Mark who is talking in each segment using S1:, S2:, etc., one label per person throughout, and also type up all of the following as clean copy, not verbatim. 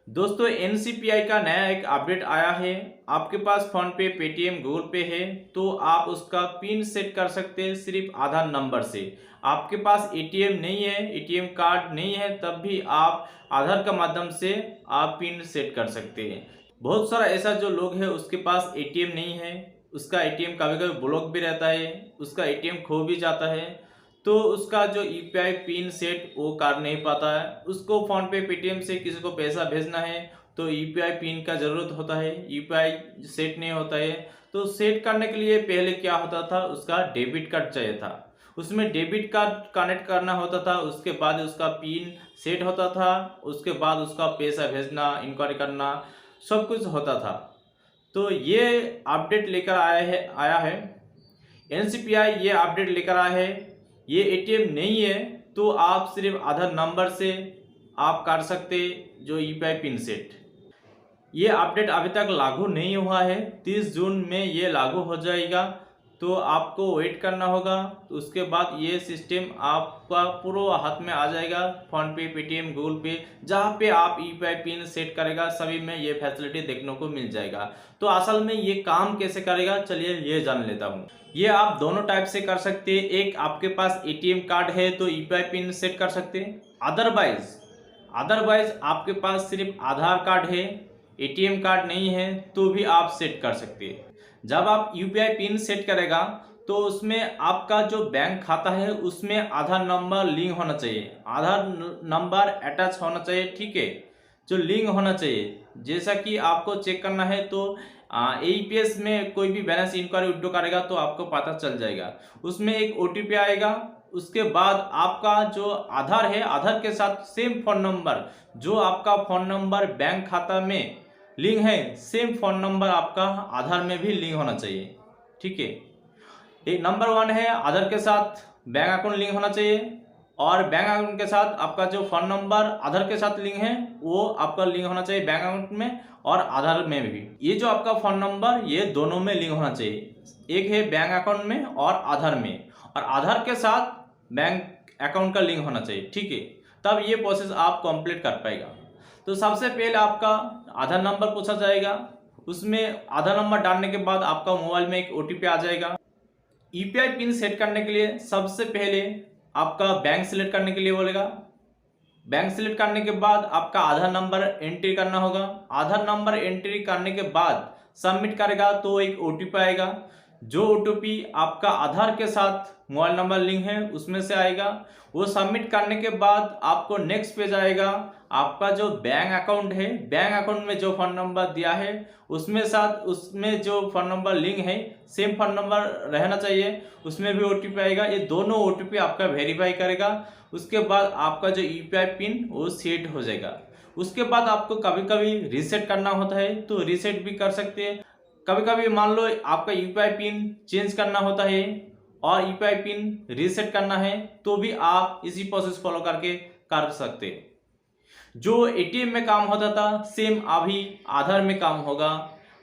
S1: दोस्तों एनसीपीआई का नया एक अपडेट आया है। आपके पास फोन पे, पेटीएम, गूगल पे है तो आप उसका पिन सेट कर सकते हैं सिर्फ आधार नंबर से। आपके पास एटीएम नहीं है, एटीएम कार्ड नहीं है, तब भी आप आधार के माध्यम से आप पिन सेट कर सकते हैं। बहुत सारा ऐसा जो लोग है उसके पास एटीएम नहीं है, उसका एटीएम कभी कभी ब्लॉक भी रहता है, उसका एटीएम खो भी जाता है, तो उसका जो यूपीआई पिन सेट वो कर नहीं पाता है। उसको फोन पे, पेटीएम से किसी को पैसा भेजना है तो यूपीआई पिन का जरूरत होता है, यूपीआई सेट नहीं होता है। तो सेट करने के लिए पहले क्या होता था, उसका डेबिट कार्ड चाहिए था, उसमें डेबिट कार्ड कनेक्ट करना होता था, उसके बाद उसका पिन सेट होता था, उसके बाद उसका पैसा भेजना, इंक्वायरी करना, सब कुछ होता था। तो ये अपडेट लेकर आया है एनसीपीआई, ये अपडेट लेकर आया है। ये एटीएम नहीं है तो आप सिर्फ आधार नंबर से आप कर सकते जो यूपीआई पिन सेट। ये अपडेट अभी तक लागू नहीं हुआ है, 30 जून में ये लागू हो जाएगा, तो आपको वेट करना होगा। तो उसके बाद ये सिस्टम आपका पूरा हाथ में आ जाएगा। फोन पे, पेटीएम, गूगल पे, जहाँ पे आप यूपीआई पिन सेट करेगा सभी में ये फैसिलिटी देखने को मिल जाएगा। तो असल में ये काम कैसे करेगा, चलिए ये जान लेता हूँ। ये आप दोनों टाइप से कर सकते हैं। एक, आपके पास एटीएम कार्ड है तो यूपीआई पिन सेट कर सकते हैं। अदरवाइज आपके पास सिर्फ आधार कार्ड है, एटीएम कार्ड नहीं है, तो भी आप सेट कर सकते हैं। जब आप यूपीआई पिन सेट करेगा तो उसमें आपका जो बैंक खाता है उसमें आधार नंबर लिंक होना चाहिए, आधार नंबर अटैच होना चाहिए, ठीक है, जो लिंक होना चाहिए। जैसा कि आपको चेक करना है तो एईपीएस में कोई भी बैलेंस इंक्वायरी विड्रॉ करेगा तो आपको पता चल जाएगा, उसमें एक ओटीपी आएगा। उसके बाद आपका जो आधार है, आधार के साथ सेम फोन नंबर, जो आपका फोन नंबर बैंक खाता में लिंक है, सेम फोन नंबर आपका आधार में भी लिंक होना चाहिए, ठीक है। एक नंबर 1 है, आधार के साथ बैंक अकाउंट लिंक होना चाहिए, और बैंक अकाउंट के साथ आपका जो फोन नंबर आधार के साथ लिंक है वो आपका लिंक होना चाहिए बैंक अकाउंट में और आधार में भी। ये जो आपका फोन नंबर ये दोनों में लिंक होना चाहिए, एक है बैंक अकाउंट में और आधार में, और आधार के साथ बैंक अकाउंट का लिंक होना चाहिए, ठीक है। तब ये प्रोसेस आप कंप्लीट कर पाएगा। तो सबसे पहले आपका आधार नंबर पूछा जाएगा, उसमें आधार नंबर डालने के बाद आपका मोबाइल में एक ओटीपी आ जाएगा। यूपीआई पिन सेट करने के लिए सबसे पहले आपका बैंक सिलेक्ट करने के लिए बोलेगा। बैंक सिलेक्ट करने के बाद आपका आधार नंबर एंट्री करना होगा। आधार नंबर एंट्री करने के बाद सबमिट करेगा तो एक ओटीपी आएगा, जो ओटीपी आपका आधार के साथ मोबाइल नंबर लिंक है उसमें से आएगा। वो सबमिट करने के बाद आपको नेक्स्ट पेज आएगा, आपका जो बैंक अकाउंट है, बैंक अकाउंट में जो फोन नंबर दिया है उसमें जो फोन नंबर लिंक है सेम फोन नंबर रहना चाहिए, उसमें भी ओटीपी आएगा। ये दोनों ओटीपी आपका वेरीफाई करेगा, उसके बाद आपका जो यूपीआई पिन वो सेट हो जाएगा। उसके बाद आपको कभी कभी रीसेट करना होता है तो रीसेट भी कर सकते हैं। कभी कभी मान लो आपका यूपीआई पिन चेंज करना होता है और यूपीआई पिन रीसेट करना है तो भी आप इसी प्रोसेस फॉलो करके कर सकते हैं। जो एटीएम में काम होता था सेम अभी आधार में काम होगा,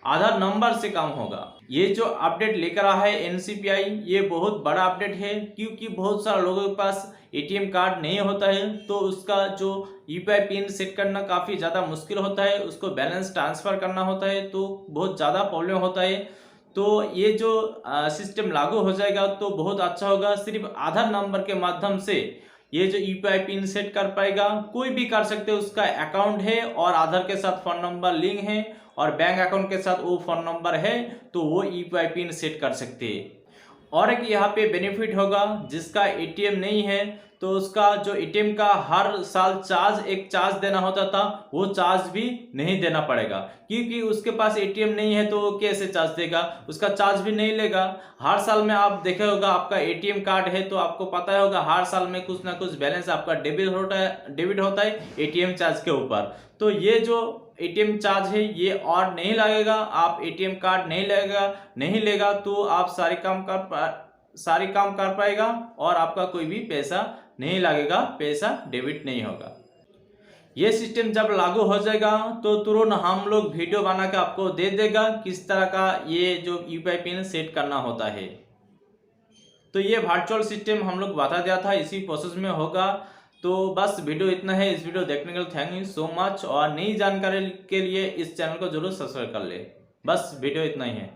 S1: आधार नंबर से काम होगा। ये जो अपडेट लेकर आया है एनसीपीआई, ये बहुत बड़ा अपडेट है, क्योंकि बहुत सारे लोगों के पास एटीएम कार्ड नहीं होता है तो उसका जो यूपीआई पिन सेट करना काफ़ी ज़्यादा मुश्किल होता है, उसको बैलेंस ट्रांसफ़र करना होता है तो बहुत ज़्यादा प्रॉब्लम होता है। तो ये जो सिस्टम लागू हो जाएगा तो बहुत अच्छा होगा। सिर्फ आधार नंबर के माध्यम से ये जो यूपीआई पिन सेट कर पाएगा, कोई भी कर सकते हैं, उसका अकाउंट है और आधार के साथ फोन नंबर लिंक है और बैंक अकाउंट के साथ वो फोन नंबर है तो वो यूपीआई पिन सेट कर सकते हैं। और एक यहाँ पे बेनिफिट होगा, जिसका एटीएम नहीं है तो उसका जो एटीएम का हर साल एक चार्ज देना होता था वो चार्ज भी नहीं देना पड़ेगा, क्योंकि उसके पास एटीएम नहीं है तो वो कैसे चार्ज देगा, उसका चार्ज भी नहीं लेगा। हर साल में आप देखे होगा, आपका एटीएम कार्ड है तो आपको पता होगा हर साल में कुछ ना कुछ बैलेंस आपका डेबिट होता है एटीएम चार्ज के ऊपर। तो ये जो एटीएम चार्ज है ये और नहीं लगेगा, आप एटीएम कार्ड नहीं लेगा तो आप सारे काम कर पाएगा और आपका कोई भी पैसा नहीं लगेगा, पैसा डेबिट नहीं होगा। ये सिस्टम जब लागू हो जाएगा तो तुरंत हम लोग वीडियो बना के आपको दे देगा किस तरह का ये जो यूपीआई पिन सेट करना होता है। तो ये वर्चुअल सिस्टम हम लोग बता दिया था, इसी प्रोसेस में होगा। तो बस वीडियो इतना है। इस वीडियो देखने के लिए थैंक यू सो मच, और नई जानकारी के लिए इस चैनल को जरूर सब्सक्राइब कर ले। बस वीडियो इतना ही है।